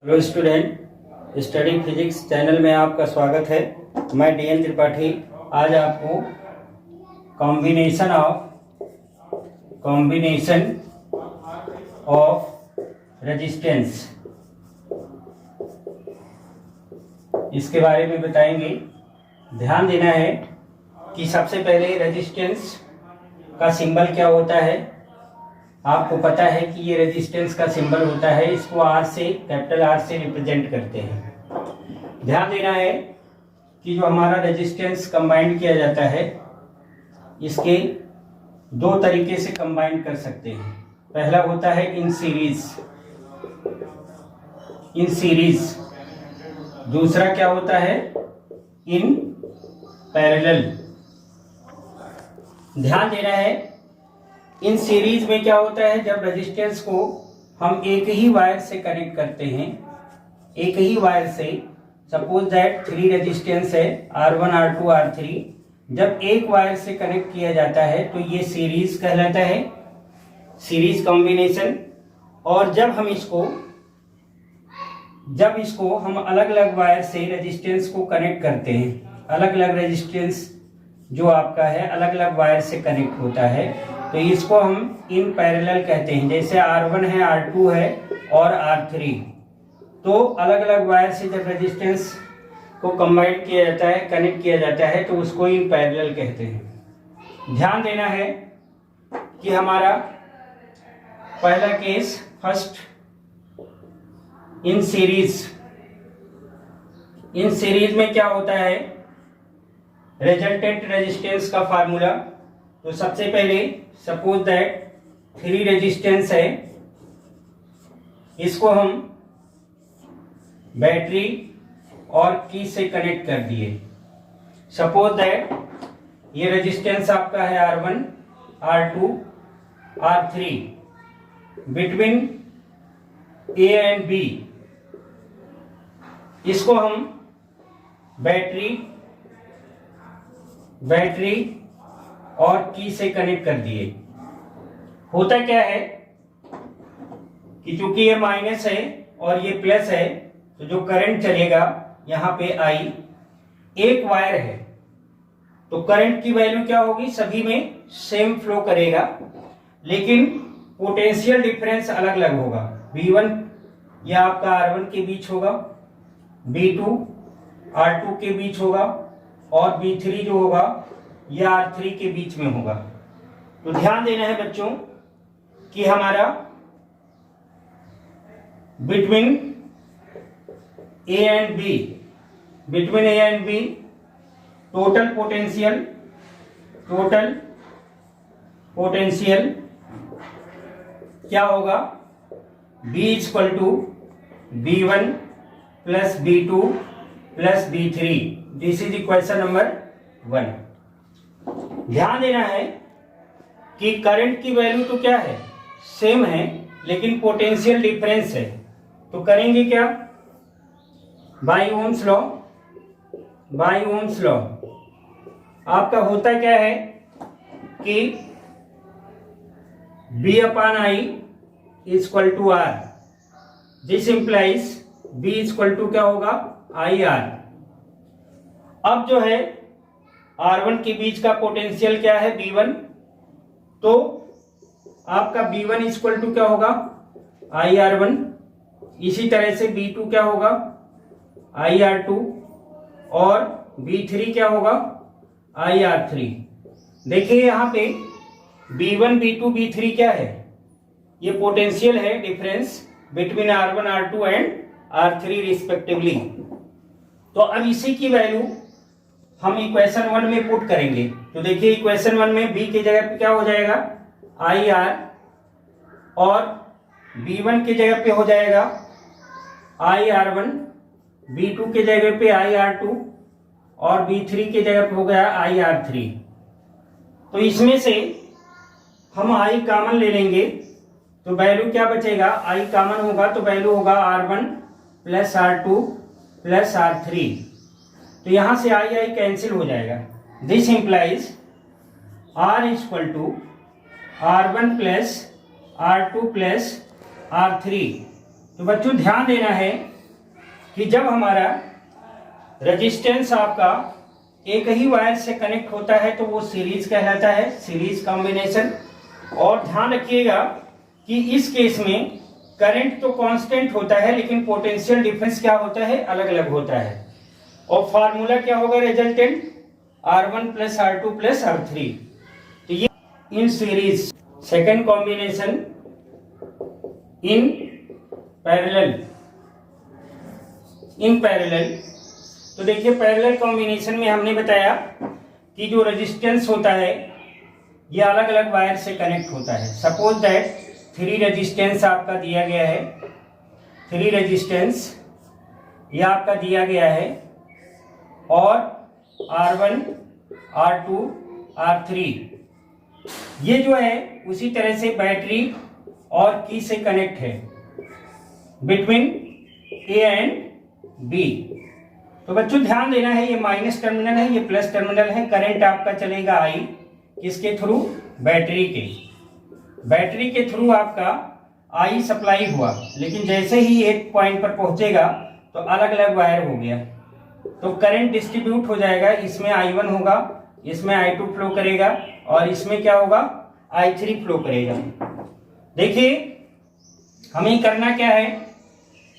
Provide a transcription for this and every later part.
Hello student, study physics channel में आपका स्वागत है। मैं DN त्रिपाठी आज आपको कॉम्बिनेशन ऑफ रेजिस्टेंस इसके बारे में बताएंगे। ध्यान देना है कि सबसे पहले रेजिस्टेंस का सिंबल क्या होता है। आपको पता है कि ये रेजिस्टेंस का सिंबल होता है, इसको R से, कैपिटल R से रिप्रेजेंट करते हैं। ध्यान देना है कि जो हमारा रेजिस्टेंस कंबाइन किया जाता है, इसके दो तरीके से कंबाइन कर सकते हैं। पहला होता है इन सीरीज। दूसरा क्या होता है, इन पैरेलल। ध्यान देना है, इन सीरीज में क्या होता है, जब रेजिस्टेंस को हम एक ही वायर से कनेक्ट करते हैं, एक ही वायर से, सपोज दैट 3 रेजिस्टेंस है R1 R2 R3, जब एक वायर से कनेक्ट किया जाता है तो ये सीरीज कहलाता है, सीरीज कॉम्बिनेशन। और जब इसको हम अलग अलग वायर से रेजिस्टेंस को कनेक्ट करते हैं, अलग अलग रेजिस्टेंस जो आपका है अलग अलग वायर से कनेक्ट होता है, तो इसको हम इन पैरेलल कहते हैं। जैसे R1 है, R2 है और R3, तो अलग अलग वायर से जब रेजिस्टेंस को कंबाइन किया जाता है, कनेक्ट किया जाता है, तो उसको इन पैरेलल कहते हैं। ध्यान देना है कि हमारा पहला केस, फर्स्ट इन सीरीज में क्या होता है, रिजल्टेंट रेजिस्टेंस का फार्मूला। तो सबसे पहले सपोज दैट 3 रेजिस्टेंस है, इसको हम बैटरी और की से कनेक्ट कर दिए। सपोज दैट ये रेजिस्टेंस आपका है R1 R2 R3 between A and B, इसको हम बैटरी और की से कनेक्ट कर दिए। होता क्या है कि चूंकि ये माइनस है और ये प्लस है, तो जो करंट चलेगा यहां पे I, एक वायर है तो करंट की वैल्यू क्या होगी, सभी में सेम फ्लो करेगा, लेकिन पोटेंशियल डिफरेंस अलग अलग होगा। V1 यह आपका R1 के बीच होगा, V2 R2 के बीच होगा और V3 जो होगा यह R3 के बीच में होगा। तो ध्यान देना है बच्चों कि हमारा between A and B total potential क्या होगा, B equal to B1 plus B2 plus B3। This is equation number 1। ध्यान देना है कि करंट की वैल्यू तो क्या है, सेम है, लेकिन पोटेंशियल डिफरेंस है। तो करेंगे क्या, बाय ओम्स लॉ आपका होता क्या है कि B upon I equal to R। This implies B equal to क्या होगा, IR। अब जो है R1 के बीच का पोटेंशियल क्या है, B1, तो आपका B1 इक्वल टू क्या होगा, IR1। इसी तरह से B2 क्या होगा, IR2 और B3 क्या होगा, IR3। देखिए यहां पे B1 B2 B3 क्या है, ये पोटेंशियल है difference between R1 R2 and R3 respectively. तो अब इसी की वैल्यू हम इक्वेशन 1 में पुट करेंगे। तो देखिए इक्वेशन 1 में B की जगह पे क्या हो जाएगा, IR, और B1 की जगह पे हो जाएगा IR1, B2 की जगह पे IR2 और B3 की जगह पे हो गया IR3। तो इसमें से हम I कॉमन ले लेंगे, तो वैल्यू क्या बचेगा, I कॉमन होगा तो वैल्यू होगा R1 plus R2 plus R3। तो यहां से I कैंसिल हो जाएगा। This implies R equal to R1 plus R2 plus R3। तो बच्चों ध्यान देना है कि जब हमारा रेजिस्टेंस आपका एक ही वायर से कनेक्ट होता है तो वो सीरीज कहलाता है, सीरीज कॉम्बिनेशन। और ध्यान रखिएगा कि इस केस में करंट तो कांस्टेंट होता है लेकिन पोटेंशियल डिफरेंस क्या होता है, अलग अलग होता है। और फार्मूला क्या होगा resultant, R1 plus R2 plus R3। तो ये in series, second combination in parallel, in parallel. तो देखिए पैरेलल कॉम्बिनेशन में हमने बताया कि जो रेजिस्टेंस होता है ये अलग अलग वायर से कनेक्ट होता है। सपोज दैट 3 रेजिस्टेंस आपका दिया गया है, 3 रेजिस्टेंस ये आपका दिया गया है और R1, R2, R3 ये जो है उसी तरह से बैटरी और की से कनेक्ट है बिटवीन A एंड B। तो बच्चों ध्यान देना है, ये माइनस टर्मिनल है, ये प्लस टर्मिनल है। करंट आपका चलेगा I किसके थ्रू, बैटरी के, बैटरी के थ्रू आपका I सप्लाई हुआ, लेकिन जैसे ही एक पॉइंट पर पहुंचेगा तो अलग अलग वायर हो गया तो करंट डिस्ट्रीब्यूट हो जाएगा। इसमें I1 होगा, इसमें I2 फ्लो करेगा और इसमें क्या होगा, I3 फ्लो करेगा। देखिए हमें करना क्या है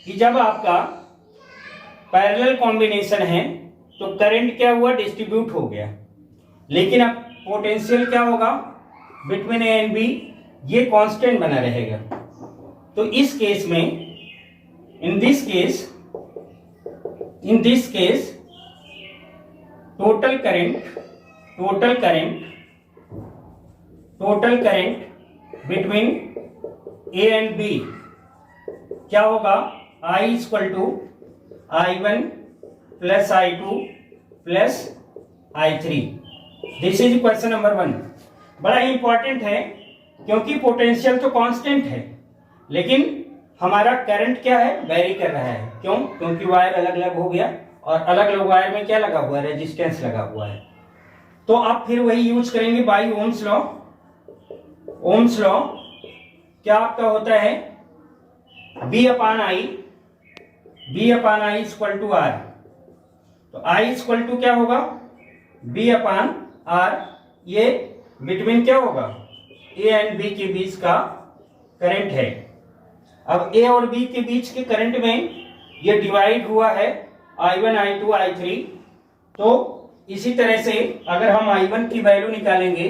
कि जब आपका पैरेलल कॉम्बिनेशन है तो करंट क्या हुआ, डिस्ट्रीब्यूट हो गया, लेकिन अब पोटेंशियल क्या होगा बिटवीन ए एंड बी, ये कांस्टेंट बना रहेगा। तो इस केस में, in this case total current between A and B क्या होगा, I equal to I1 plus I2 plus I3। This is question number 1। बड़ा ही इंपॉर्टेंट है क्योंकि पोटेंशियल तो कांस्टेंट है लेकिन हमारा करंट क्या है, वेरी कर रहा है। क्यों, क्योंकि वायर अलग अलग हो गया और अलग अलग वायर में क्या लगा हुआ है, रेजिस्टेंस लगा हुआ है। तो आप फिर वही यूज करेंगे by Ohm's law. Ohm's law क्या आपका होता है, B upon I equal to R। तो I इक्वल टू क्या होगा, B अपान R। ये बिटवीन क्या होगा, A एंड B के बीच का करंट है। अब A और B के बीच के करंट में ये डिवाइड हुआ है I1, I2, I3। तो इसी तरह से अगर हम I1 की वैल्यू निकालेंगे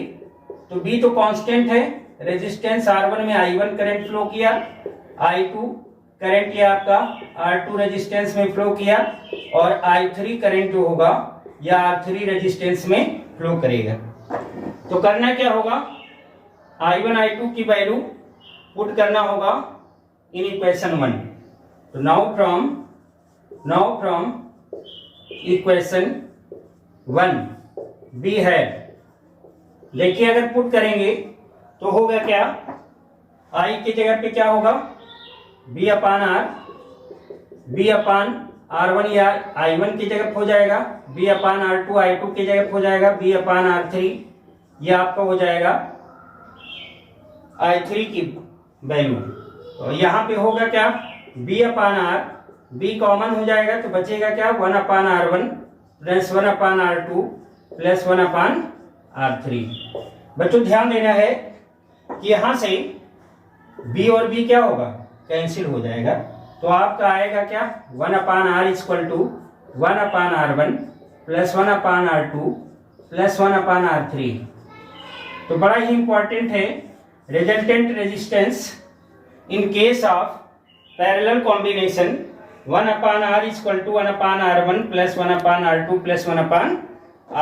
तो B तो कांस्टेंट है, रेजिस्टेंस R1 में I1 करंट फ्लो किया, I2 करंट ये आपका R2 रेजिस्टेंस में फ्लो किया और I3 करंट जो होगा या R3 रेजिस्टेंस में फ्लो करेगा। तो करना क्या होगा, I1, I2 की वैल्यू पुट करना होगा इन इक्वेशन 1। तो नाउ फ्रॉम इक्वेशन 1 B है, देखिए अगर पुट करेंगे तो होगा क्या, I की जगह पे क्या होगा, B अपान R1 या I1 की जगह हो जाएगा, B अपान R2 I2 की जगह हो जाएगा, B अपान R3 ये आपका हो जाएगा I3 की वैल्यू। तो यहाँ पे होगा क्या, B upon R, B common हो जाएगा तो बचेगा क्या, 1 upon R1 plus 1 upon R2 plus 1 upon R3। बच्चों ध्यान देना है कि यहां से B और B क्या होगा, कैंसिल हो जाएगा। तो आपका आएगा क्या, 1 upon R equal to 1 upon R1 plus 1 upon R2 plus 1 upon R3। तो बड़ा ही इंपॉर्टेंट है, resultant resistance in case of parallel combination 1 upon R equal to 1 upon R1 plus 1 upon R2 plus 1 upon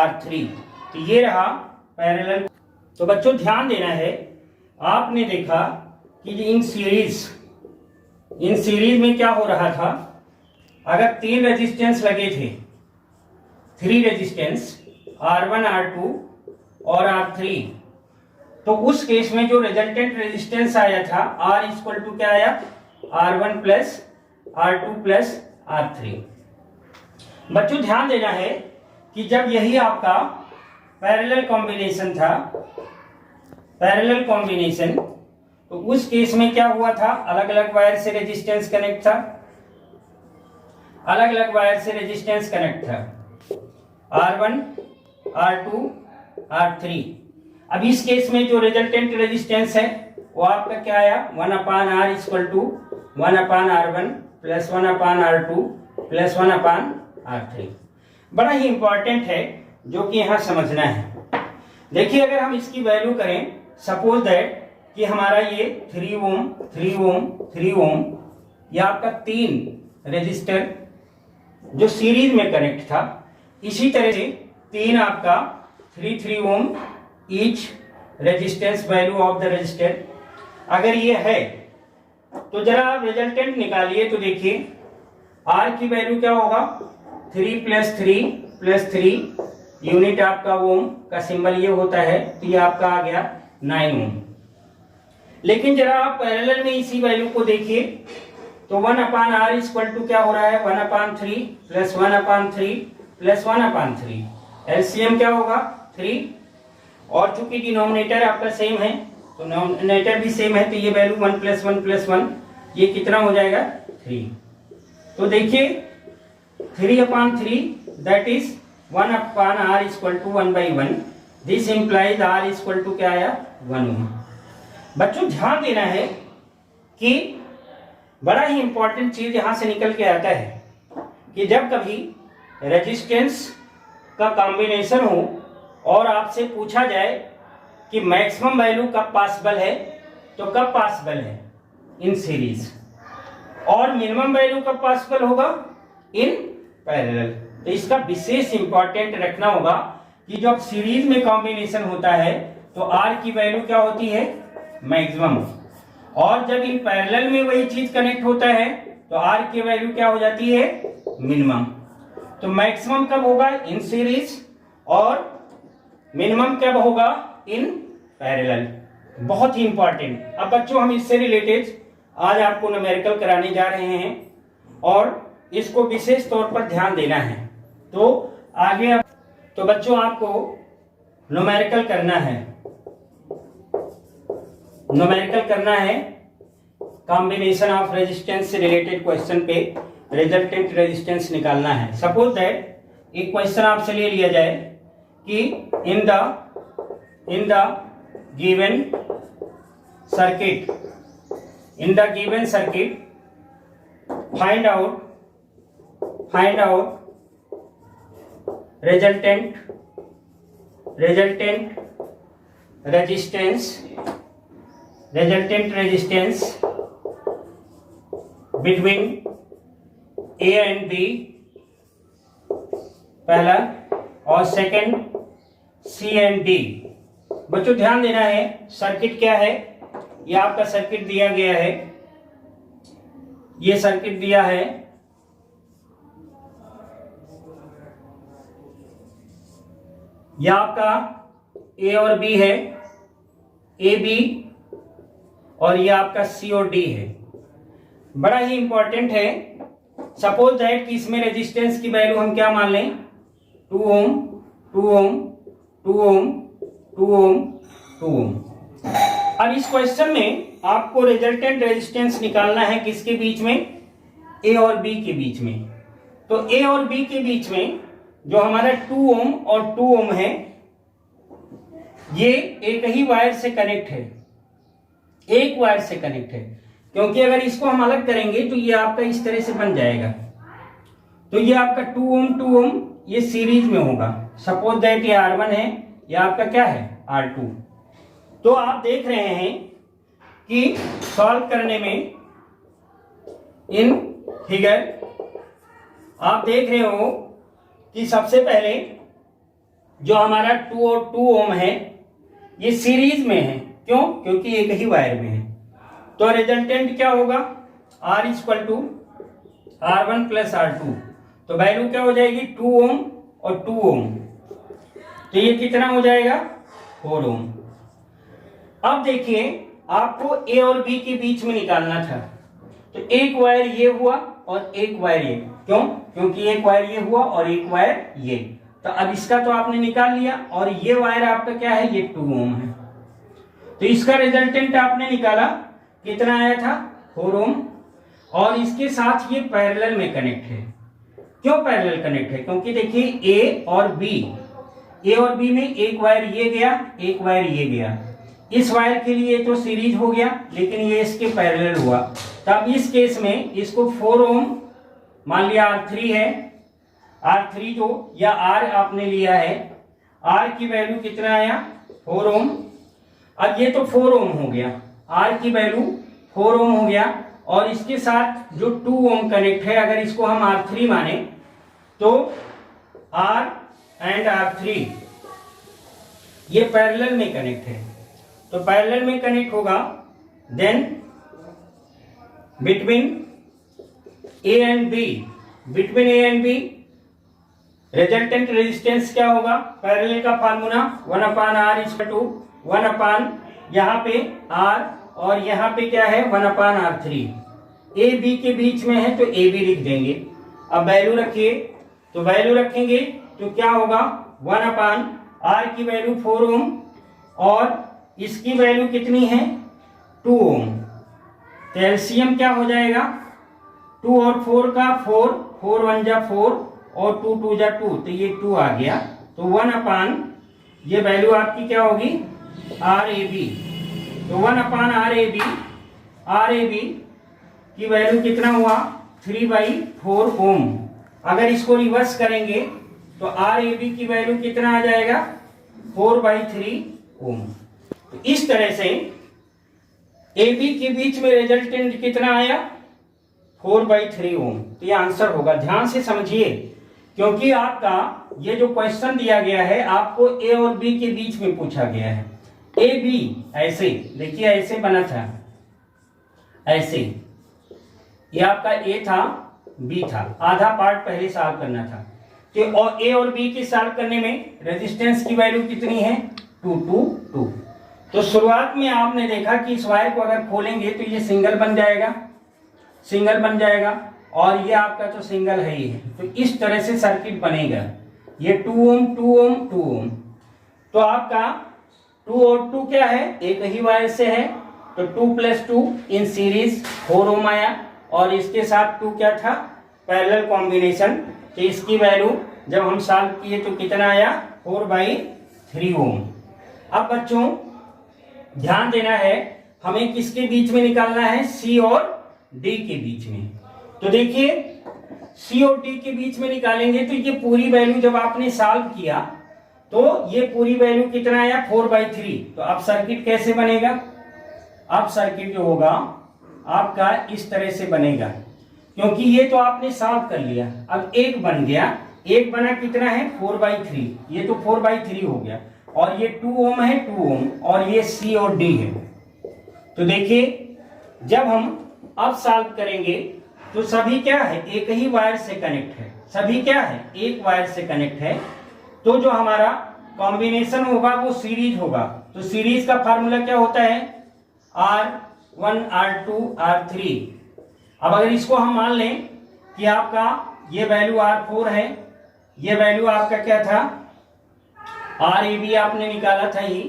R3। तो ये रहा parallel. तो बच्चों ध्यान देना है, आपने देखा कि इन सीरीज में क्या हो रहा था, अगर 3 रेजिस्टेंस लगे थे, 3 रेजिस्टेंस R1, R2 और R3, तो उस केस में जो रिजल्टेंट रेजिस्टेंस आया था R इक्वल टू क्या आया, R1 plus R2 plus R3। बच्चों ध्यान देना है कि जब यही आपका पैरेलल कॉम्बिनेशन था, पैरेलल कॉम्बिनेशन, तो उस केस में क्या हुआ था, अलग अलग वायर से रेजिस्टेंस कनेक्ट था। अलग अलग वायर से रेजिस्टेंस कनेक्ट था, R1, R2, R3। अब इस केस में जो रिजल्टेंट रेजिस्टेंस है वो आपका क्या आया, 1/R equal to 1/R1 plus 1/R2 plus 1/R3। बड़ा ही इंपॉर्टेंट है जो कि यहाँ समझना है। देखिए अगर हम इसकी वैल्यू करें, सपोज दैट कि हमारा ये 3 ओम 3 ओम 3 ओम, यह आपका 3 रेजिस्टर जो सीरीज में कनेक्ट था, इसी तरह से 3 आपका 3 ohm each resistance value of the resistor अगर ये है तो जरा आप रिजल्टेंट निकालिए। तो देखिए R की वैल्यू क्या होगा, 3 + 3 + 3 यूनिट आपका ओम का सिंबल ये होता है, तो ये आपका आ गया 9 ओम। लेकिन जरा आप पैरेलल में इसी वैल्यू को देखिए तो 1/R इक्वल टू क्या हो रहा है, 1/3 प्लस 1/3 प्लस 1/3। एलसीएम क्या होगा 3, और चूंकि डिनोमिनेटर आपका सेम है तो डिनोमिनेटर भी सेम है, तो ये वैल्यू 1 + 1 + 1 ये कितना हो जाएगा 3। तो देखिए 3/3 that is 1/R equal to 1/1। This implies R equal to क्या आया 1 ओम। बच्चों ध्यान देना है कि बड़ा ही इंपॉर्टेंट चीज यहां से निकल के आता है कि जब कभी रेजिस्टेंस का कॉम्बिनेशन हो और आपसे पूछा जाए कि मैक्सिमम वैल्यू कब पॉसिबल है, तो कब पॉसिबल है इन सीरीज, और मिनिमम वैल्यू कब पॉसिबल होगा इन पैरेलल। तो इसका विशेष इंपॉर्टेंट रखना होगा कि जब सीरीज में कॉम्बिनेशन होता है तो R की वैल्यू क्या होती है मैक्सिमम, और जब इन पैरेलल में वही चीज कनेक्ट होता है तो R की वैल्यू क्या हो जाती है मिनिमम। तो मैक्सिमम कब होगा इन सीरीज और मिनिमम कब होगा इन पैरेलल, बहुत ही इंपॉर्टेंट। अब बच्चों हम इससे रिलेटेड आज आपको न्यूमेरिकल कराने जा रहे हैं और इसको विशेष तौर पर ध्यान देना है। तो आगे तो बच्चों आपको न्यूमेरिकल करना है, न्यूमेरिकल करना है कॉम्बिनेशन ऑफ रेजिस्टेंस से रिलेटेड क्वेश्चन पे रिजल्टेंट रेजिस्टेंस निकालना है। सपोज दैट एक क्वेश्चन आपसे ले लिया जाए कि in the given circuit find out resultant resistance between A and B, पहला, और सेकंड C and D। बच्चों ध्यान देना है, सर्किट क्या है, ये आपका सर्किट दिया गया है, ये सर्किट दिया है, यह आपका A और B है, ए बी, और ये आपका C और D है। बड़ा ही इंपॉर्टेंट है। सपोज दैट कि इसमें रेजिस्टेंस की वैल्यू हम क्या मान लें 2 ओम 2 ओम 2 ओम 2 ओम 2 ओम। अब इस क्वेश्चन में आपको रिजल्टेंट रेजिस्टेंस निकालना है किसके बीच में, A और B के बीच में। तो A और B के बीच में जो हमारा 2 ओम और 2 ओम है ये एक ही वायर से कनेक्ट है, एक वायर से कनेक्ट है, क्योंकि अगर इसको हम अलग करेंगे तो ये आपका इस तरह से बन जाएगा। तो ये आपका 2 ओम 2 ओम ये सीरीज में होगा। सपोज दैट ये R1 है, ये आपका क्या है R2। तो आप देख रहे हैं कि सॉल्व करने में इन फिगर आप देख रहे हो कि सबसे पहले जो हमारा 2 और 2 ओम है ये सीरीज में है, क्यों, क्योंकि एक ही वायर में है। तो रिजल्टेंट क्या होगा R equal to R1 plus R2। तो वैल्यू क्या हो जाएगी 2 ओम और 2 ओम, तो ये कितना हो जाएगा 4 ओम। अब देखिए आपको A और B के बीच में निकालना था, तो एक वायर ये हुआ और एक वायर ये, क्यों, क्योंकि एक वायर ये हुआ और एक वायर ये। तो अब इसका तो आपने निकाल लिया, और ये वायर आपका क्या है, ये 2 ओम है। तो इसका रिजल्टेंट आपने निकाला, कितना आया था 4 ओम, और इसके साथ ये पैरेलल में कनेक्ट है। क्यों पैरेलल कनेक्ट है? क्योंकि देखिए ए और बी में एक वायर ये गया, एक वायर ये गया। इस वायर के लिए तो सीरीज हो गया, लेकिन ये इसके पैरेलल हुआ। तब इस केस में इसको 4 ओम मान लिया, R3 है, R3 जो या R आपने लिया है, R की वैल्यू कितना आया 4 ओम। अब ये तो 4 ओम हो गया, R की वैल्यू 4 ओम हो गया, और इसके साथ जो 2 ओम कनेक्ट है, अगर इसको हम R3 माने तो R एंड R3 ये पैरेलल में कनेक्ट है। तो पैरेलल में कनेक्ट होगा, then between A and B resultant resistance क्या होगा? पैरेलल का फार्मूला 1/R इक्वल टू 1 यहाँ पे R और यहाँ पे क्या है 1/R3। ए बी के बीच में है तो ए बी लिख देंगे। अब वैल्यू रखिए, तो वैल्यू रखेंगे तो क्या होगा 1/R की वैल्यू 4 ओम और इसकी वैल्यू कितनी है 2 ओम। तो एलसीएम क्या हो जाएगा 2 और 4 का 4 1 जा 4 और 2 2 जा 2, तो ये 2 आ गया। तो 1 ये वैल्यू आपकी क्या होगी RAB। तो 1/RAB की वैल्यू कितना हुआ 3/4 ओम। अगर इसको रिवर्स करेंगे तो RAB की वैल्यू कितना आ जाएगा 4/3 ओम। तो इस तरह से AB के बीच में रिजल्टेंट कितना आया 4/3 ओम। तो ये आंसर होगा। ध्यान से समझिए, क्योंकि आपका ये जो क्वेश्चन दिया गया है आपको A और B के बीच में पूछा गया है। AB ऐसे देखिए, ऐसे बना था, ऐसे ये आपका A था, B था, आधा पार्ट पहले सॉल्व करना था। तो A और B के सॉल्व करने में रेजिस्टेंस की वैल्यू कितनी है 2 2 2। तो शुरुआत में आपने देखा कि इस वायर को अगर खोलेंगे तो ये सिंगल बन जाएगा, और ये आपका तो सिंगल है ही है। तो इस तरह से सर्किट बनेगा। ये 2 ओम 2 ओम 2 ओम, तो आपका 2 और 2 क्या है एक ही वायर से है, तो 2 + 2 इन सीरीज 4 ओम आया, और इसके साथ 2 क्या था पैरेलल कॉम्बिनेशन। तो इसकी वैल्यू जब हम सॉल्व किए तो कितना आया 4/3 ओम। अब बच्चों ध्यान देना है, हमें किसके बीच में निकालना है C और D के बीच में। तो देखिए C और D के बीच में निकालेंगे तो ये पूरी वैल्यू जब आपने सॉल्व किया तो ये पूरी वैल्यू कितना आया 4/3। तो अब सर्किट कैसे बनेगा? अब सर्किट जो होगा आपका इस तरह से बनेगा, क्योंकि ये तो आपने सॉल्व कर लिया। अब एक बन गया, एक बना कितना है 4/3, ये तो 4/3 हो गया, और ये 2 ओम है 2 ओम, और ये C और D है। तो देखिए जब हम अब सॉल्व करेंगे तो सभी क्या है एक ही वायर से कनेक्ट है, सभी क्या है एक वायर से कनेक्ट है। तो जो हमारा कॉम्बिनेशन होगा वो सीरीज होगा। तो सीरीज का फार्मूला क्या होता है R1 R2 R3। अब अगर इसको हम मान लें कि आपका ये वैल्यू R4 है, ये वैल्यू आपका क्या था RAB आपने निकाला था ही,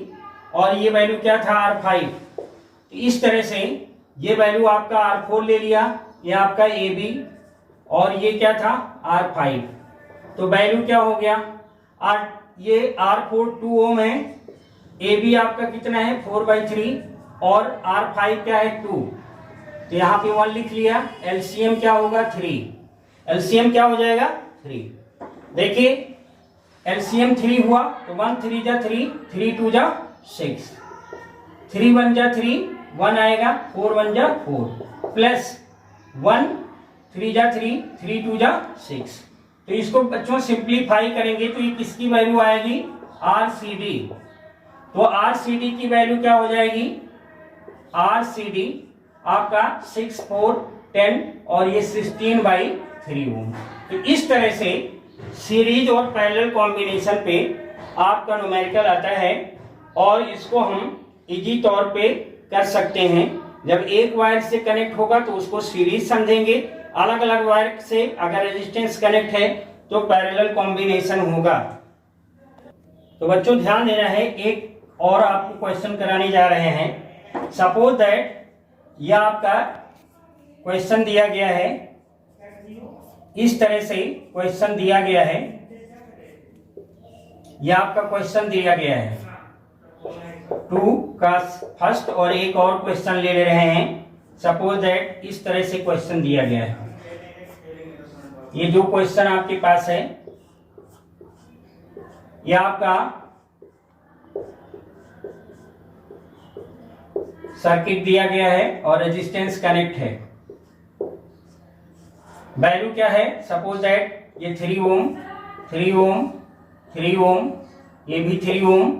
और ये वैल्यू क्या था R5। तो इस तरह से ये वैल्यू आपका R4 ले लिया, ये आपका AB, और ये क्या था R5। तो वैल्यू क्या हो गया ये R4 2 ओम है, AB आपका कितना है 4/3, और R5 क्या है 2। तो यहाँ पे 1 लिख लिया। LCM क्या होगा 3, LCM क्या हो जाएगा 3। देखिए LCM 3 हुआ तो 1 3 जा 3, 3 2 जा 6, 3 1 जा 3, 1 आएगा, 4 1 जा 4, प्लस 1 3 जा 3, 3 2 जा 6। तो इसको बच्चों सिंप्लीफाई करेंगे तो ये किसकी वैल्यू आएगी RCD। तो RCD की वैल्यू क्या हो जाएगी RCD आपका 6 4 10, और ये 16/3 ओम। तो इस तरह से सीरीज और पैरेलल कॉम्बिनेशन पे आपका न्यूमेरिकल आता है, और इसको हम इजी तौर पे कर सकते हैं। जब एक वायर से कनेक्ट होगा तो उसको सीरीज समझेंगे, अलग अलग वायर से अगर रेजिस्टेंस कनेक्ट है तो पैरेलल कॉम्बिनेशन होगा। तो बच्चों ध्यान देना है, एक और आपको क्वेश्चन कराने जा रहे हैं। सपोज दैट यह आपका क्वेश्चन दिया गया है इस तरह से क्वेश्चन दिया गया है, यह आपका क्वेश्चन दिया गया है 2 का फर्स्ट, और एक और क्वेश्चन ले रहे हैं। सपोज दैट इस तरह से क्वेश्चन दिया गया है। ये जो क्वेश्चन आपके पास है यह आपका सर्किट दिया गया है और रेजिस्टेंस कनेक्ट है। वैल्यू क्या है? सपोज दैट ये 3 ओम, 3 ओम, 3 ओम, ये भी 3 ओम,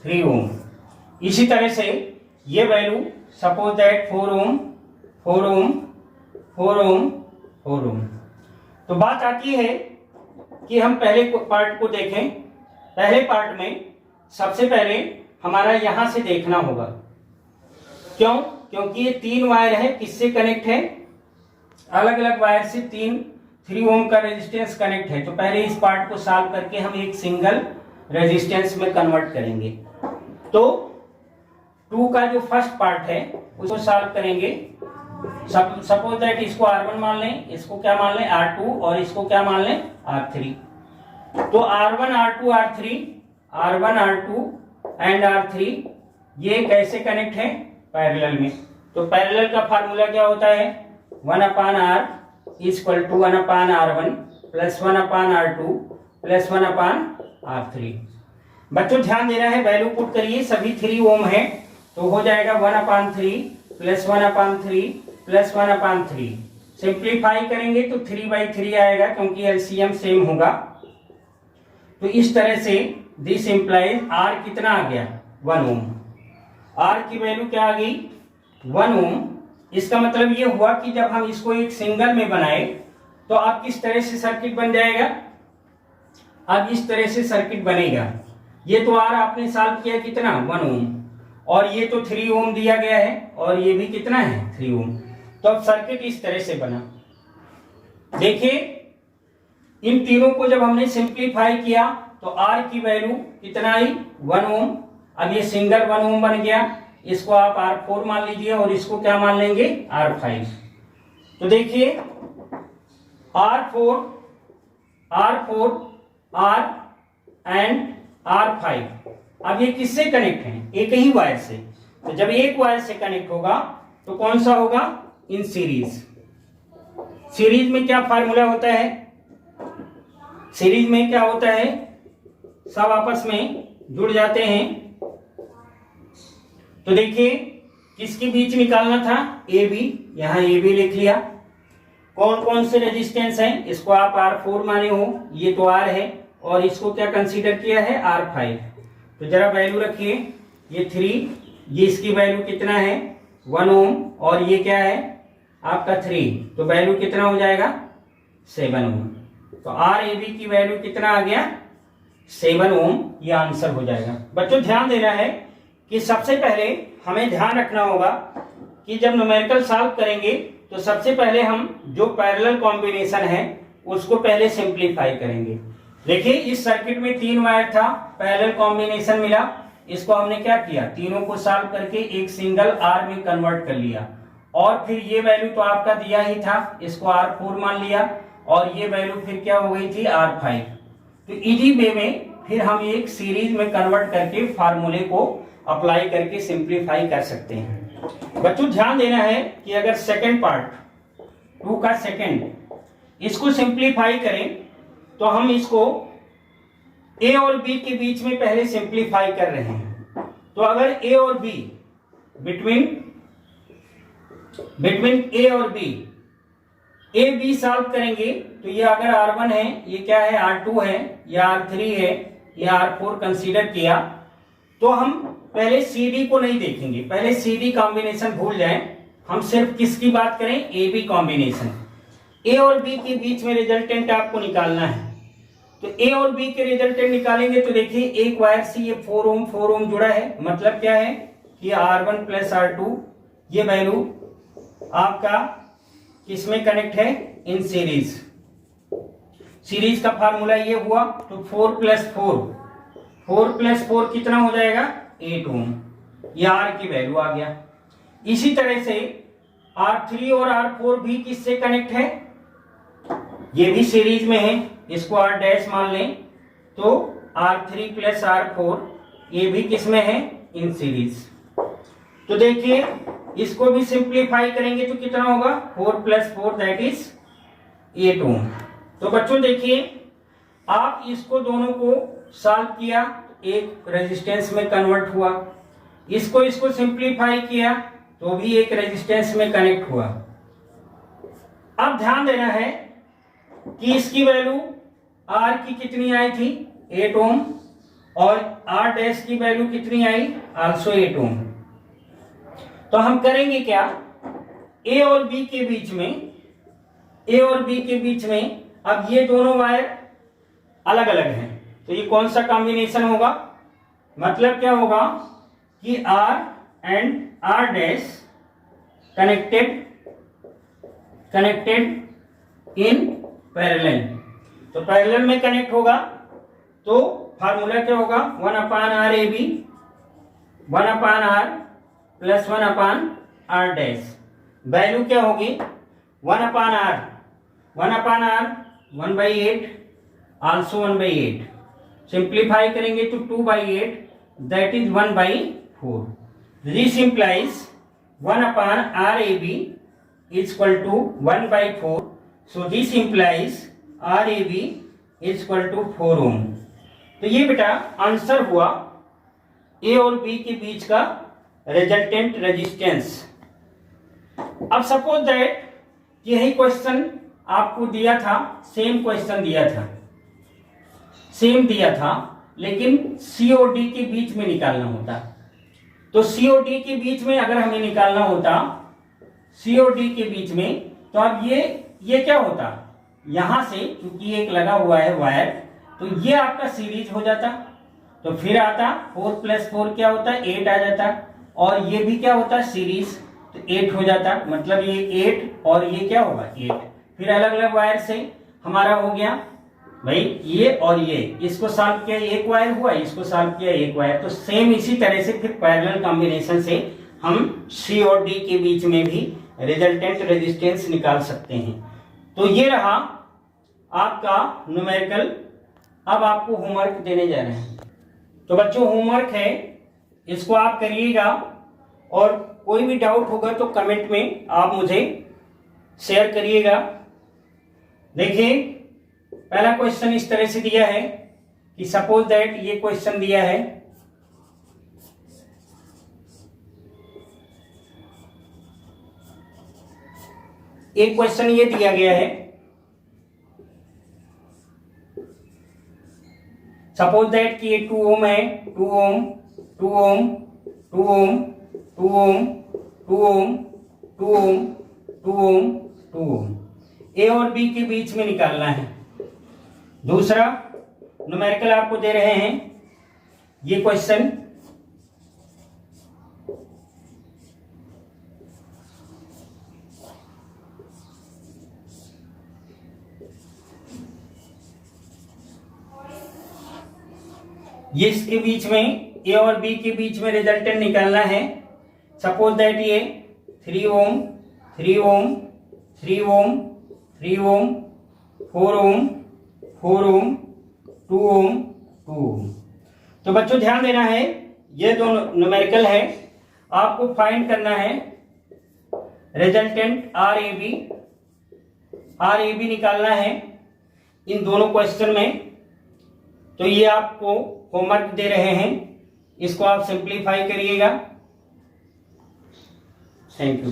3 ओम। इसी तरह से ये वैल्यू सपोज दैट 4 ओम, 4 ओम, 4 ओम, 4 ओम। तो बात आती है कि हम पहले पार्ट को देखें। पहले पार्ट में सबसे पहले हमारा यहां से देखना होगा। क्यों? क्योंकि ये 3 वायर है, किससे कनेक्ट है? अलग अलग वायर से 3 ओम का रेजिस्टेंस कनेक्ट है। तो पहले इस पार्ट को सॉल्व करके हम एक सिंगल रेजिस्टेंस में कन्वर्ट करेंगे। तो 2 का जो फर्स्ट पार्ट है उसको सॉल्व करेंगे। सपोज दैट इसको R1 मान लें, इसको क्या मान लें? R2, और इसको क्या मान लें? R3। तो R1, R2, R3, R1, R2 and R3 ये कैसे कनेक्ट है? पैरेलल में। तो पैरेलल का फार्मूला क्या होता है? 1/R equal to 1/R1 plus 1/R2 plus 1/R3। बच्चों ध्यान देना है, वैल्यू पुट करिए। सभी 3 ओम है तो हो जाएगा 1/3 प्लस 1/3 प्लस 1/3। सिंप्लीफाई करेंगे तो 3/3 आएगा क्योंकि एलसीएम सेम होगा। तो इस तरह से दिस इंप्लाइज R कितना आ गया? 1 ओम। R की वैल्यू क्या आ गई? 1 ओम। इसका मतलब ये हुआ कि जब हम इसको एक सिंगल में बनाए तो अब किस तरह से सर्किट बन जाएगा? अब इस तरह से सर्किट बनेगा। ये तो R आपने सॉल्व किया कितना? 1 ओम, और ये तो 3 ओम दिया गया है, और ये भी कितना है? 3 ओम। तो अब सर्किट इस तरह से बना। देखिए इन तीनों को जब हमने सिंप्लीफाई किया तो R की वैल्यू कितना आई? 1 ओम। अब ये सिंगल 1 ओम बन गया, इसको आप R4 मान लीजिए और इसको क्या मान लेंगे? R5। तो देखिए R4, R4, R and R5 अब ये किससे कनेक्ट है? एक ही वायर से। तो जब एक वायर से कनेक्ट होगा तो कौन सा होगा? In series. सीरीज में क्या फार्मूला होता है? सीरीज में क्या होता है? सब आपस में जुड़ जाते हैं। तो देखिए किसके बीच निकालना था? ए बी, यहां ए बी लिख लिया। कौन कौन से रेजिस्टेंस हैं? इसको आप R4 माने हो, ये तो R है, और इसको क्या कंसीडर किया है? R5। तो जरा वैल्यू रखिए, ये 3, ये इसकी वैल्यू कितना है? 1 ओम, और ये क्या है आपका 3, तो वैल्यू कितना हो जाएगा? 7 ओम। तो RAB की वैल्यू कितना आ गया? 7 ओम। ये आंसर हो जाएगा। बच्चों ध्यान देना है कि सबसे पहले हमें ध्यान रखना होगा कि जब न्यूमेरिकल सॉल्व करेंगे तो सबसे पहले हम जो पैरेलल कॉम्बिनेशन है उसको पहले सिंप्लीफाई करेंगे। देखिए इस सर्किट में 3 वायर था, पैरेलल कॉम्बिनेशन मिला, इसको हमने क्या किया? तीनों को सॉल्व करके एक सिंगल R में कन्वर्ट कर लिया, और फिर ये वैल्यू तो आपका दिया ही था, इसको R4 मान लिया, और ये वैल्यू फिर क्या हो गई थी? R5। तो इसी वे में फिर हम एक सीरीज में कन्वर्ट करके फार्मूले को अप्लाई करके सिंप्लीफाई कर सकते हैं। बच्चों ध्यान देना है कि अगर सेकंड पार्ट 2 का सेकंड, इसको सिंप्लीफाई करें तो हम इसको A और B के बीच में पहले सिंप्लीफाई कर रहे हैं। तो अगर A और B बिटवीन A और B, A B सॉल्व करेंगे तो ये अगर R1 है, ये क्या है? R2 है, या R3 है, या R4 कंसीडर किया, तो हम पहले CD को नहीं देखेंगे। पहले CD कॉम्बिनेशन भूल जाएं, हम सिर्फ किसकी बात करें? AB combination. A और B के बीच में रिजल्टेंट आपको निकालना है। तो A और B के रिजल्टेंट निकालेंगे तो देखिए एक वायर से ये 4 ओम जुड़ा है, मतलब क्या है कि R1 प्लस R2 ये वैल्यू आपका किसमें कनेक्ट है? In series. सीरीज का फार्मूला ये हुआ, तो 4 प्लस 4 कितना हो जाएगा? 8 ओम। ये R की वैल्यू आ गया। इसी तरह से R3 और R4 भी किससे कनेक्ट है? ये भी सीरीज में है, इसको R डैश मान लें तो R3 प्लस R4 ये भी किस में है, इन सीरीज। तो देखिए इसको भी सिंप्लीफाई करेंगे तो कितना होगा, 4 + 4 दैट इज 8 ओम। तो बच्चों देखिए आप इसको दोनों को सॉल्व किया, एक रेजिस्टेंस में कन्वर्ट हुआ, इसको सिंप्लीफाई किया तो भी एक रेजिस्टेंस में कनेक्ट हुआ। अब ध्यान देना है कि इसकी वैल्यू R की कितनी आई थी, 8 ओम, और R डैश की वैल्यू कितनी आई, आल्सो 8 ओम। तो हम करेंगे क्या, A और B के बीच में, A और B के बीच में अब ये दोनों वायर अलग अलग हैं, तो ये कौन सा कॉम्बिनेशन होगा, मतलब क्या होगा कि R and R dash connected in parallel. तो पैरेलल में कनेक्ट होगा तो फार्मूला क्या होगा, 1/RAB 1/R plus 1/R dash. Value क्या होगी, 1/R 1/8 आल्सो 1/8। सिंप्लीफाई करेंगे तो 2/8 that is 1/4। This implies 1/RAB is equal to 1/4. So this implies RAB is equal to 4 ohm. तो ये बेटा आंसर हुआ A और B के बीच का रिजल्टेंट रेजिस्टेंस। अब सपोज दैट यही क्वेश्चन आपको दिया था, सेम क्वेश्चन दिया था, सेम दिया था, लेकिन C और D के बीच में निकालना होता। तो C और D के बीच में अगर हमें निकालना होता, C और D के बीच में, तो अब ये क्या होता, यहां से क्योंकि एक लगा हुआ है वायर, तो ये आपका सीरीज हो जाता, तो फिर आता 4 + 4 क्या होता है, 8 आ जाता, और ये भी क्या होता है सीरीज, तो 8 हो जाता, मतलब ये 8 और ये क्या होगा 8। फिर अलग अलग वायर से हमारा हो गया भाई ये और ये, इसको सॉल्व किया एक वायर हुआ, इसको सॉल्व किया एक वायर। तो सेम इसी तरह से फिर पैरेलल कॉम्बिनेशन से हम C और D के बीच में भी रिजल्टेंट रेजिस्टेंस निकाल सकते हैं। तो ये रहा आपका न्यूमेरिकल। अब आपको होमवर्क देने जा रहे हैं, तो बच्चों होमवर्क है, इसको आप करिएगा, और कोई भी डाउट होगा तो कमेंट में आप मुझे शेयर करिएगा। देखिए पहला क्वेश्चन इस तरह से दिया है कि सपोज दैट ये क्वेश्चन दिया है, एक क्वेश्चन ये दिया गया है, सपोज दैट कि ये 2 ओम है, 2 ओम 2 ओम 2 ओम 2 ओम 2 ओम 2 ओम 2 ओम 2 ओम, ए और बी के बीच में निकालना है। दूसरा न्यूमेरिकल आपको दे रहे हैं ये क्वेश्चन, ये इसके बीच में ए और बी के बीच में रिजल्टेंट निकालना है। सपोज दैट ये 3 ओम 3 ओम 3 ओम 3 ओम 4 ओम 4 ओम 2 ओम 2 ओम। तो बच्चों ध्यान देना है, ये दोनों न्यूमेरिकल है, आपको फाइंड करना है रिजल्टेंट आर ए बी निकालना है इन दोनों क्वेश्चन में। तो ये आपको होमवर्क दे रहे हैं, इसको आप सिंप्लीफाई करिएगा। Thank you.